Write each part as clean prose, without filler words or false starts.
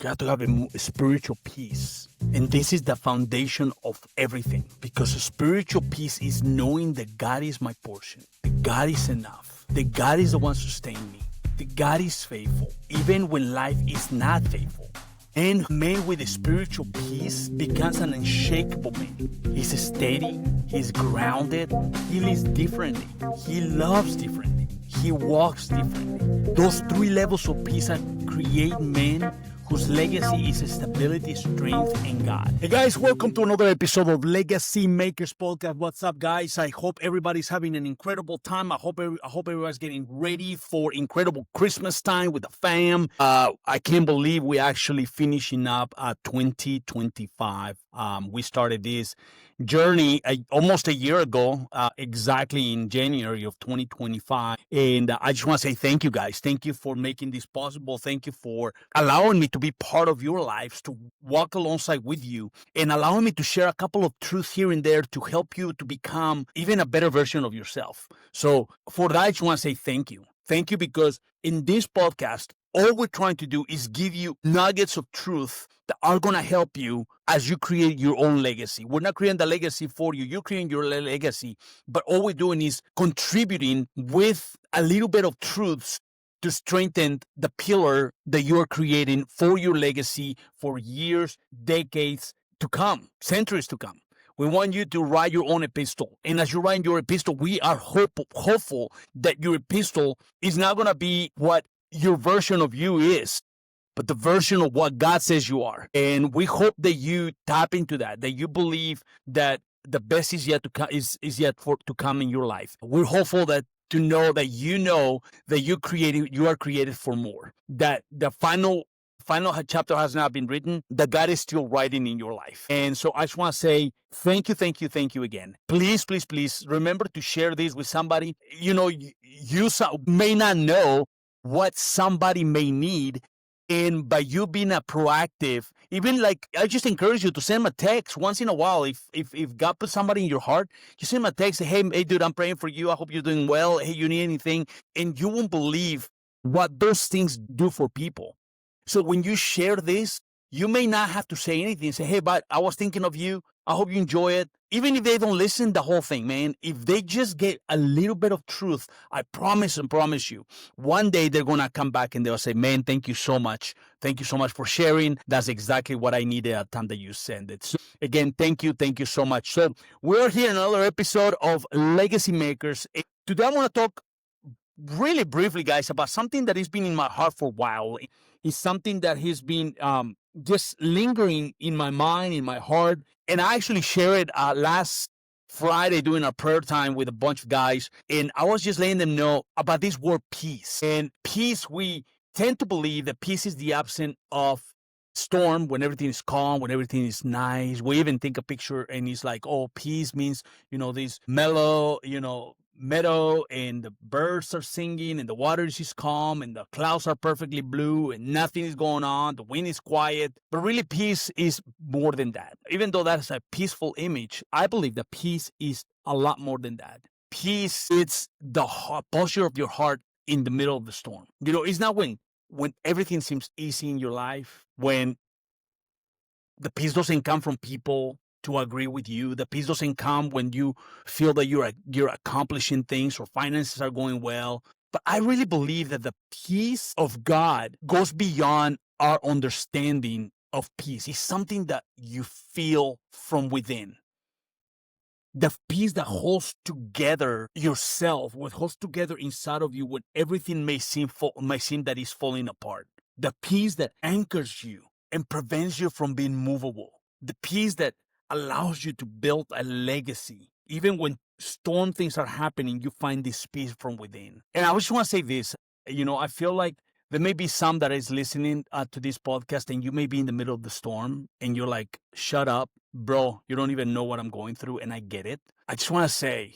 You have to have a spiritual peace. And this is the foundation of everything. Because spiritual peace is knowing that God is my portion. That God is enough. That God is the one sustaining me. That God is faithful. Even when life is not faithful. And man with a spiritual peace becomes an unshakable man. He's steady. He's grounded. He lives differently. He loves differently. He walks differently. Those three levels of peace create men whose legacy is stability, strength, and God. Hey guys, welcome to another episode of Legacy Makers Podcast. What's up, guys? I hope everybody's having an incredible time. I hope everybody's getting ready for incredible Christmas time with the fam. I can't believe we actually finishing up 2025. We started this journey almost a year ago, exactly in January of 2025. And I just want to say thank you, guys. Thank you for making this possible. Thank you for allowing me to be part of your lives, to walk alongside with you, and allowing me to share a couple of truths here and there to help you to become even a better version of yourself. So for that, I just want to say thank you. Thank you, because in this podcast, all we're trying to do is give you nuggets of truth that are going to help you as you create your own legacy. We're not creating the legacy for you. You're creating your legacy. But all we're doing is contributing with a little bit of truths to strengthen the pillar that you're creating for your legacy for years, decades to come, centuries to come. We want you to write your own epistle. And as you write your epistle, we are hopeful that your epistle is not going to be what your version of you is, but the version of what God says you are. And we hope that you tap into that you believe that the best is yet to come, is yet to come in your life. We're hopeful that to know that you are created for more. That the final chapter has not been written, that God is still writing in your life. And so I just want to say thank you again. Please remember to share this with somebody. You may not know what somebody may need. And by you being a proactive, even like, I just encourage you to send them a text once in a while. If God put somebody in your heart, you send them a text, say, hey dude, I'm praying for you. I hope you're doing well. Hey, you need anything? And you won't believe what those things do for people. So when you share this, you may not have to say anything. Say, hey, but I was thinking of you. I hope you enjoy it. Even if they don't listen the whole thing, man, if they just get a little bit of truth, I promise you, one day they're going to come back and they'll say, man, thank you so much. Thank you so much for sharing. That's exactly what I needed at the time that you sent it. So again, thank you so much. So we're here in another episode of Legacy Makers. Today I want to talk really briefly, guys, about something that has been in my heart for a while. It's something that has been just lingering in my mind, in my heart. And I actually shared it last Friday during our prayer time with a bunch of guys. And I was just letting them know about this word peace. And peace, we tend to believe that peace is the absence of storm, when everything is calm, when everything is nice. We even take a picture and it's like, oh, peace means, this mellow, meadow, and the birds are singing and the water is just calm and the clouds are perfectly blue and nothing is going on. The wind is quiet. But really, peace is more than that. Even though that is a peaceful image, I believe that peace is a lot more than that. Peace, it's the posture of your heart in the middle of the storm. It's not when everything seems easy in your life, when the peace doesn't come from people to agree with you. The peace doesn't come when you feel that you're accomplishing things or finances are going well. But I really believe that the peace of God goes beyond our understanding of peace. It's something that you feel from within. The peace that holds together yourself, what holds together inside of you when everything may seem that is falling apart. The peace that anchors you and prevents you from being movable. The peace that allows you to build a legacy. Even when storm things are happening, you find this peace from within. And I just want to say this, I feel like there may be some that is listening to this podcast and you may be in the middle of the storm and you're like, shut up, bro. You don't even know what I'm going through. And I get it. I just want to say,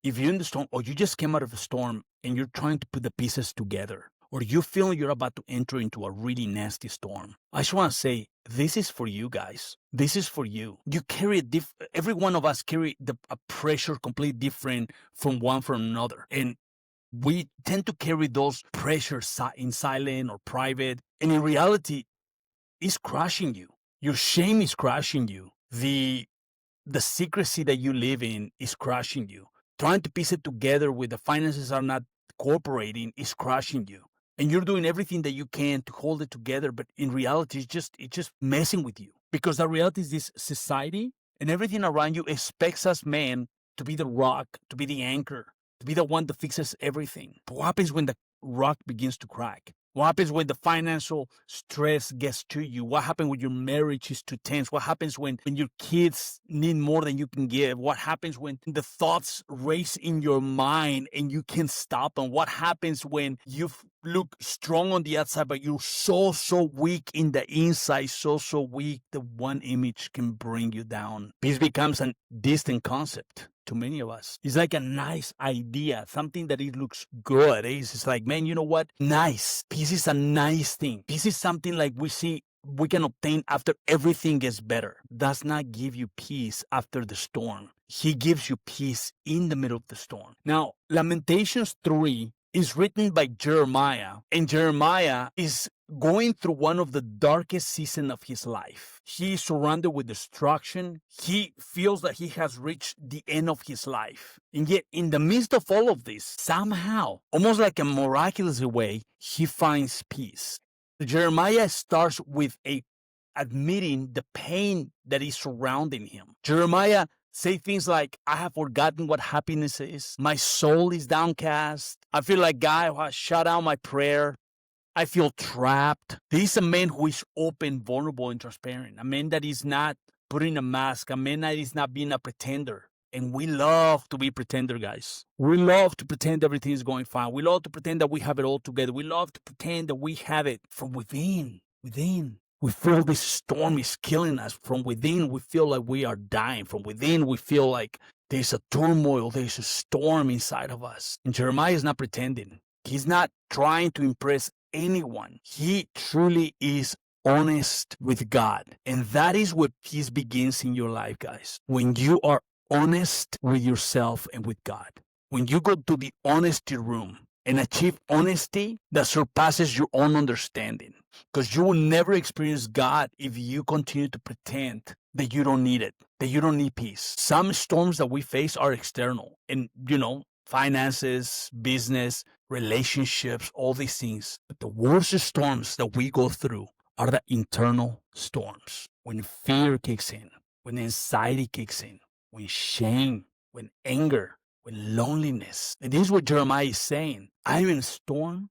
if you're in the storm or you just came out of a storm and you're trying to put the pieces together, or you feel you're about to enter into a really nasty storm, I just want to say, this is for you guys. This is for you. You carry every one of us carry a pressure completely different from another. And we tend to carry those pressures in silent or private. And in reality, is crushing you. Your shame is crushing you. The secrecy that you live in is crushing you. Trying to piece it together with the finances are not cooperating is crushing you. And you're doing everything that you can to hold it together, but in reality, it's just messing with you. Because the reality is this society and everything around you expects us men to be the rock, to be the anchor, to be the one that fixes everything. But what happens when the rock begins to crack? What happens when the financial stress gets to you? What happens when your marriage is too tense? What happens when your kids need more than you can give? What happens when the thoughts race in your mind and you can't stop them? What happens when you look strong on the outside, but you're so weak in the inside, so weak that one image can bring you down? Peace becomes a distant concept to many of us. It's like a nice idea, something that it looks good. It's like, man, you know what? Nice. Peace is a nice thing. Peace is something like we can obtain after everything gets better. Does not give you peace after the storm. He gives you peace in the middle of the storm. Now, Lamentations 3 is written by Jeremiah, and Jeremiah is going through one of the darkest seasons of his life. He is surrounded with destruction. He feels that he has reached the end of his life. And yet, in the midst of all of this, somehow, almost like a miraculous way, he finds peace. Jeremiah starts with admitting the pain that is surrounding him. Jeremiah say things like, I have forgotten what happiness is. My soul is downcast. I feel like God has shut out my prayer. I feel trapped. This is a man who is open, vulnerable, and transparent. A man that is not putting a mask. A man that is not being a pretender. And we love to be pretender, guys. We love to pretend everything is going fine. We love to pretend that we have it all together. We love to pretend that we have it from within. We feel this storm is killing us. From within, we feel like we are dying. From within, we feel like there's a turmoil, there's a storm inside of us. And Jeremiah is not pretending. He's not trying to impress anyone. He truly is honest with God. And that is where peace begins in your life, guys. When you are honest with yourself and with God. When you go to the honesty room and achieve honesty that surpasses your own understanding. Because you will never experience God if you continue to pretend that you don't need it, that you don't need peace. Some storms that we face are external. And, finances, business, relationships, all these things. But the worst storms that we go through are the internal storms. When fear kicks in, when anxiety kicks in, when shame, when anger, when loneliness. And this is what Jeremiah is saying. I'm in a storm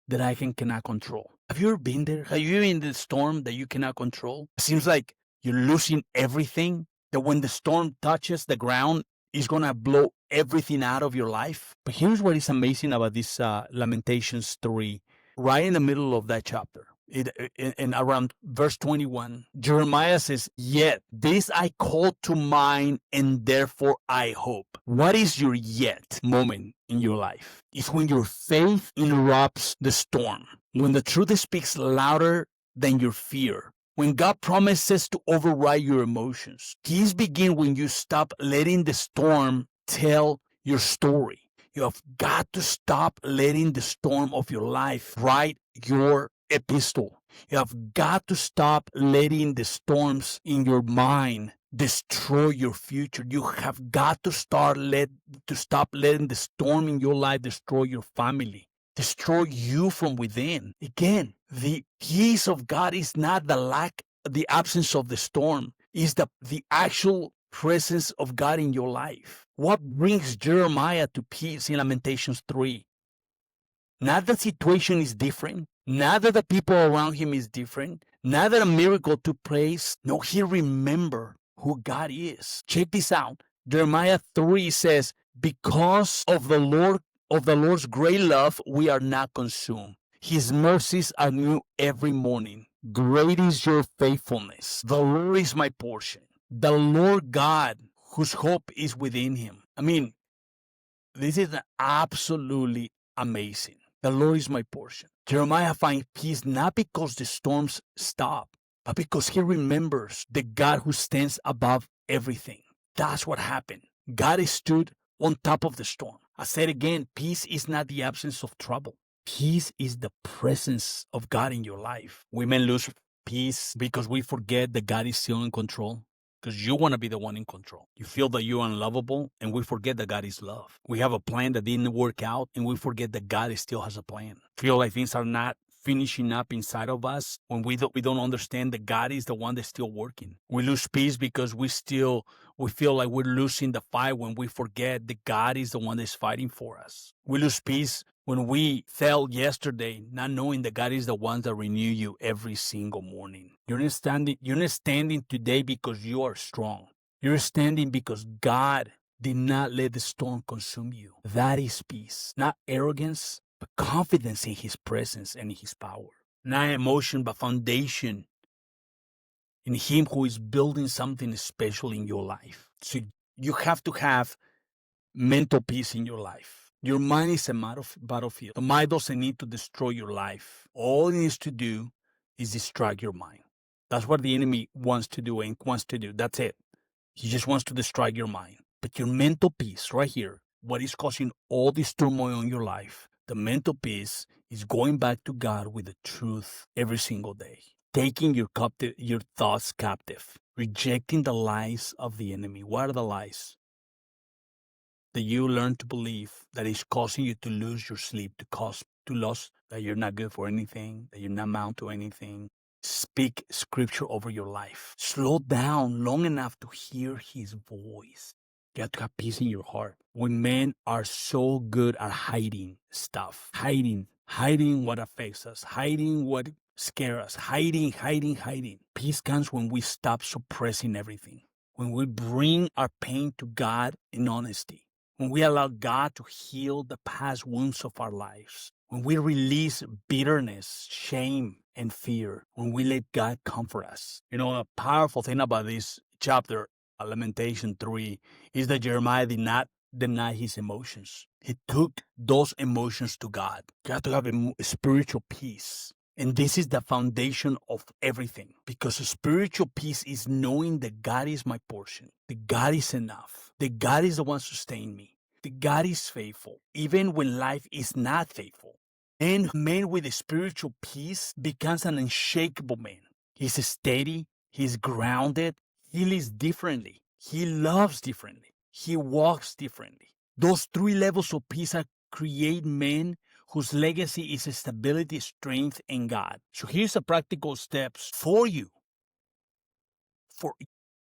that I cannot control. Have you ever been there? Have you been in the storm that you cannot control? It seems like you're losing everything, that when the storm touches the ground, it's going to blow everything out of your life. But here's what is amazing about this Lamentations 3, right in the middle of that chapter. In around verse 21, Jeremiah says, yet this I call to mind and therefore I hope. What is your yet moment in your life? It's when your faith interrupts the storm. When the truth speaks louder than your fear. When God promises to override your emotions. Peace begins when you stop letting the storm tell your story. You have got to stop letting the storm of your life write your epistle. You have got to stop letting the storms in your mind destroy your future. You have got to stop letting the storm in your life destroy your family, destroy you from within. Again, the peace of God is not the absence of the storm. It's the actual presence of God in your life. What brings Jeremiah to peace in Lamentations 3? Not that the situation is different. Not that the people around him is different. Not that a miracle took place. No, he remembered who God is. Check this out. Jeremiah 3 says, because of the Lord's great love, we are not consumed. His mercies are new every morning. Great is your faithfulness. The Lord is my portion. The Lord God, whose hope is within him. I mean, this is absolutely amazing. The Lord is my portion. Jeremiah finds peace not because the storms stop, but because he remembers the God who stands above everything. That's what happened. God stood on top of the storm. I said again, peace is not the absence of trouble. Peace is the presence of God in your life. We may lose peace because we forget that God is still in control? Because you want to be the one in control. You feel that you're unlovable, and we forget that God is love. We have a plan that didn't work out, and we forget that God still has a plan. Feel like things are not finishing up inside of us when we don't understand that God is the one that's still working. We lose peace because we feel like we're losing the fight when we forget that God is the one that's fighting for us. We lose peace when we fell yesterday, not knowing that God is the one that renew you every single morning. You're not standing today because you are strong. You're standing because God did not let the storm consume you. That is peace, not arrogance, but confidence in His presence and His power. Not emotion, but foundation in Him who is building something special in your life. So you have to have mental peace in your life. Your mind is a battlefield. The mind doesn't need to destroy your life. All it needs to do is distract your mind. That's what the enemy wants to do and wants to do. That's it. He just wants to distract your mind. But your mental peace right here, what is causing all this turmoil in your life, the mental peace is going back to God with the truth every single day. Taking your thoughts captive. Rejecting the lies of the enemy. What are the lies? That you learn to believe that is causing you to lose your sleep, to lose that you're not good for anything, that you're not amount to anything. Speak scripture over your life. Slow down long enough to hear His voice. You have to have peace in your heart. When men are so good at hiding stuff, hiding what affects us, hiding what scares us, hiding. Peace comes when we stop suppressing everything. When we bring our pain to God in honesty. When we allow God to heal the past wounds of our lives. When we release bitterness, shame, and fear. When we let God comfort us. You know, a powerful thing about this chapter, Lamentations 3, is that Jeremiah did not deny his emotions. He took those emotions to God. You have to have a spiritual peace. And this is the foundation of everything. Because spiritual peace is knowing that God is my portion. That God is enough. That God is the one sustaining me. That God is faithful. Even when life is not faithful. And a man with a spiritual peace becomes an unshakable man. He's steady. He's grounded. He lives differently. He loves differently. He walks differently. Those three levels of peace create men whose legacy is stability, strength, and God. So here's the practical steps for you. For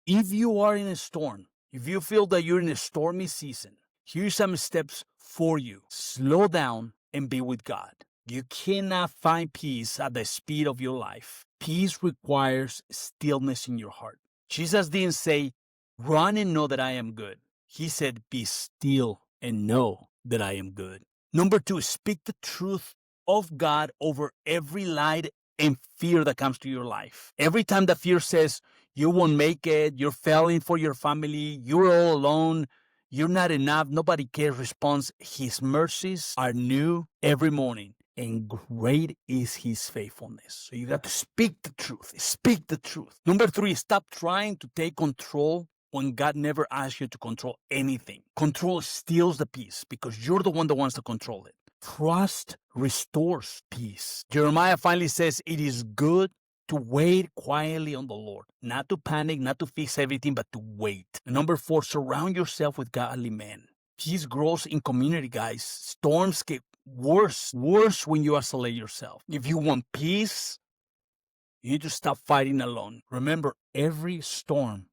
if you are in a storm, if you feel that you're in a stormy season, here's some steps for you. Slow down and be with God. You cannot find peace at the speed of your life. Peace requires stillness in your heart. Jesus didn't say, run and know that I am good. He said, be still and know that I am good. Number 2, speak the truth of God over every lie and fear that comes to your life. Every time the fear says, you won't make it, you're failing for your family, you're all alone, you're not enough, nobody cares, response, His mercies are new every morning. And great is His faithfulness. So you have to speak the truth. Speak the truth. Number 3, stop trying to take control when God never asked you to control anything. Control steals the peace because you're the one that wants to control it. Trust restores peace. Jeremiah finally says it is good to wait quietly on the Lord. Not to panic, not to fix everything, but to wait. And number 4, surround yourself with godly men. Peace grows in community, guys. Storms get worse when you isolate yourself. If you want peace, you need to stop fighting alone. Remember, every storm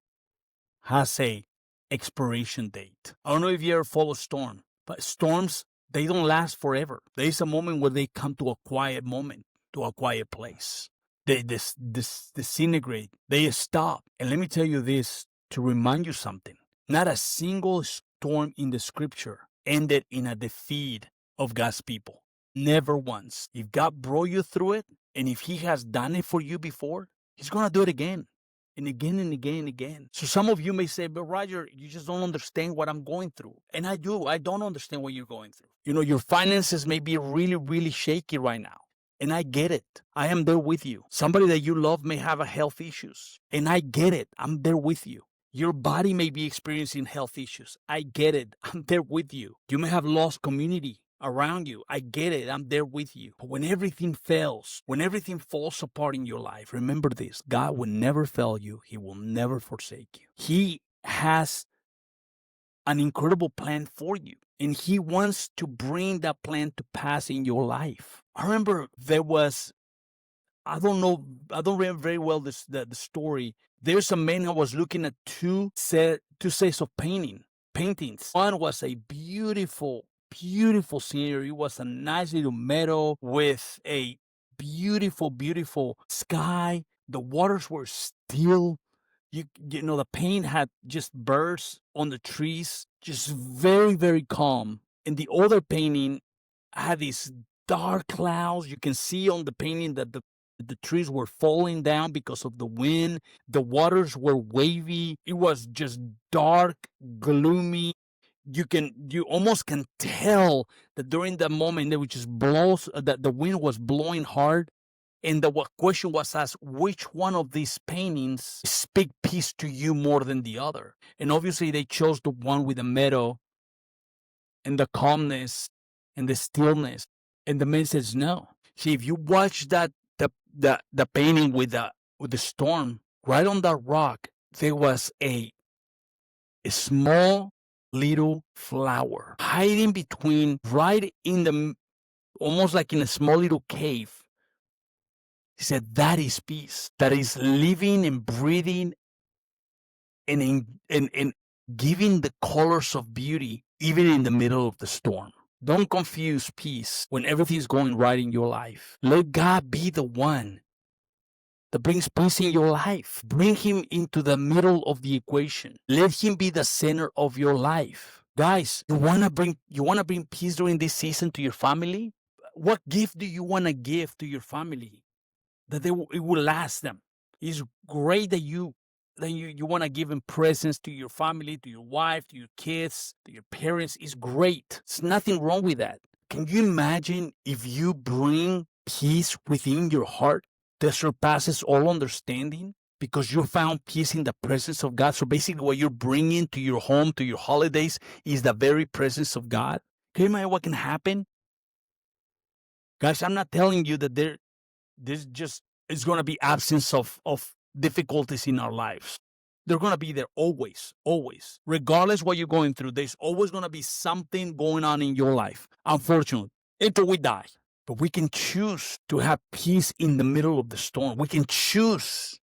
has a expiration date. I don't know if you ever follow storm, but storms, they don't last forever. There is a moment where they come to a quiet moment, to a quiet place. They disintegrate. They stop. And let me tell you this to remind you something. Not a single storm in the scripture ended in a defeat of God's people. Never once. If God brought you through it, and if He has done it for you before, He's going to do it again. And again and again and again. So some of you may say, but Roger, you just don't understand what I'm going through. And I do. I don't understand what you're going through. You know, your finances may be really, really shaky right now. And I get it. I am there with you. Somebody that you love may have health issues. And I get it. I'm there with you. Your body may be experiencing health issues. I get it. I'm there with you. You may have lost community around you. I get it. I'm there with you. But when everything fails, when everything falls apart in your life, remember this: God will never fail you. He will never forsake you. He has an incredible plan for you, and He wants to bring that plan to pass in your life. I remember there was, I don't know, I don't remember very well the story. There's a man who was looking at two sets of paintings. One was a beautiful scenery. It was a nice little meadow with a beautiful sky. The waters were still. You know, the paint had just birds on the trees, just very calm. And the other painting had these dark clouds. You can see on the painting that the trees were falling down because of the wind. The waters were wavy. It was just dark, gloomy. You almost can tell that during that moment it was just blows, that the wind was blowing hard. And the question was asked, which one of these paintings speak peace to you more than the other? And obviously they chose the one with the meadow and the calmness and the stillness. And the man says, no. See, if you watch the painting with the storm, right on that rock, there was a small little flower hiding between, right in the, almost like in a small little cave. He said, that is peace. That is living and breathing and giving the colors of beauty even in the middle of the storm. Don't confuse peace when everything's going right in your life. Let God be the one that brings peace in your life. Bring Him into the middle of the equation. Let Him be the center of your life. Guys, you wanna bring peace during this season to your family? What gift do you want to give to your family that it will last them? It's great that you want to give them presents to your family, to your wife, to your kids, to your parents. It's great. There's nothing wrong with that. Can you imagine if you bring peace within your heart that surpasses all understanding because you found peace in the presence of God? So basically what you're bringing to your home, to your holidays, is the very presence of God. Can you imagine what can happen? Guys, I'm not telling you that there's just, it's going to be absence of difficulties in our lives. They're going to be there always. Regardless what you're going through, there's always going to be something going on in your life, unfortunately, until we die. But we can choose to have peace in the middle of the storm. We can choose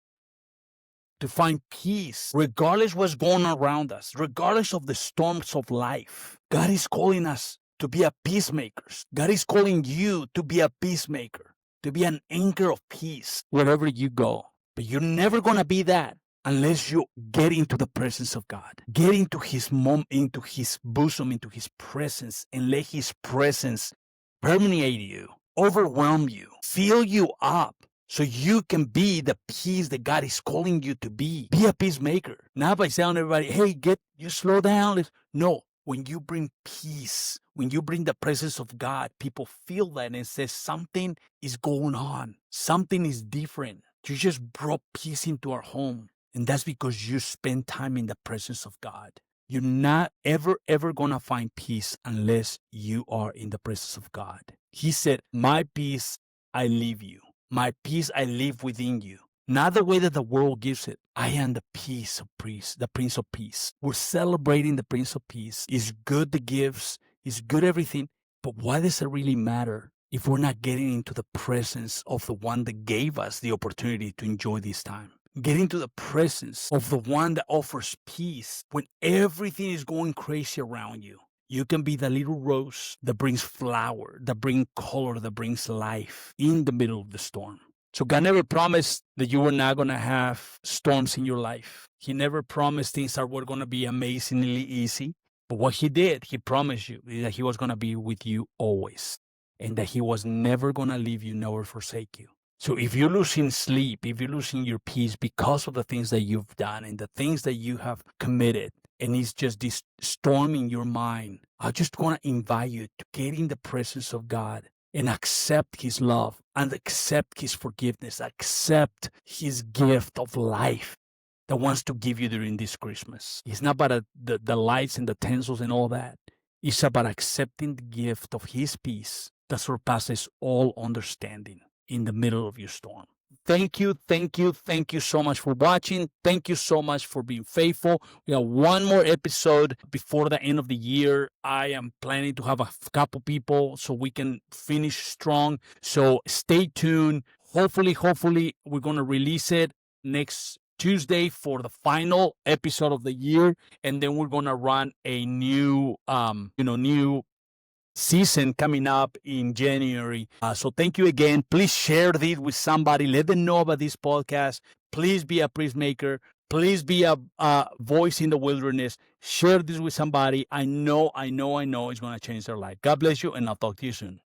to find peace regardless what's going on around us, regardless of the storms of life. God is calling us to be a peacemakers. God is calling you to be a peacemaker, to be an anchor of peace wherever you go. But you're never going to be that unless you get into the presence of God. Get into His into His bosom, into His presence, and let His presence permeate you, overwhelm you, fill you up, so you can be the peace that God is calling you to be. Be a peacemaker. Not by telling everybody, hey, you slow down. No. When you bring peace, when you bring the presence of God, people feel that and say something is going on. Something is different. You just brought peace into our home. And that's because you spend time in the presence of God. You're not ever going to find peace unless you are in the presence of God. He said, my peace I leave you. My peace I leave within you. Not the way that the world gives it. I am the Prince of Peace. We're celebrating the Prince of Peace. It's good the gifts. It's good everything. But why does it really matter if we're not getting into the presence of the one that gave us the opportunity to enjoy this time? Get into the presence of the one that offers peace when everything is going crazy around you. You can be the little rose that brings flower, that brings color, that brings life in the middle of the storm. So God never promised that you were not going to have storms in your life. He never promised things that were going to be amazingly easy. But what He did, He promised you that He was going to be with you always, and that He was never going to leave you, nor forsake you. So if you're losing sleep, if you're losing your peace because of the things that you've done and the things that you have committed, and it's just this storm in your mind, I just want to invite you to get in the presence of God and accept His love and accept His forgiveness, accept His gift of life that wants to give you during this Christmas. It's not about the lights and the tinsels and all that. It's about accepting the gift of His peace that surpasses all understanding in the middle of your storm. Thank you, thank you, thank you so much for watching. Thank you so much for being faithful. We have one more episode before the end of the year. I am planning to have a couple people so we can finish strong. So stay tuned. Hopefully, we're going to release it next Tuesday for the final episode of the year, and then we're gonna run a new new season coming up in January. So thank you again. Please share this with somebody. Let them know about this podcast. Please be a priest maker. Please be a voice in the wilderness. Share this with somebody. I know it's going to change their life. God bless you, and I'll talk to you soon.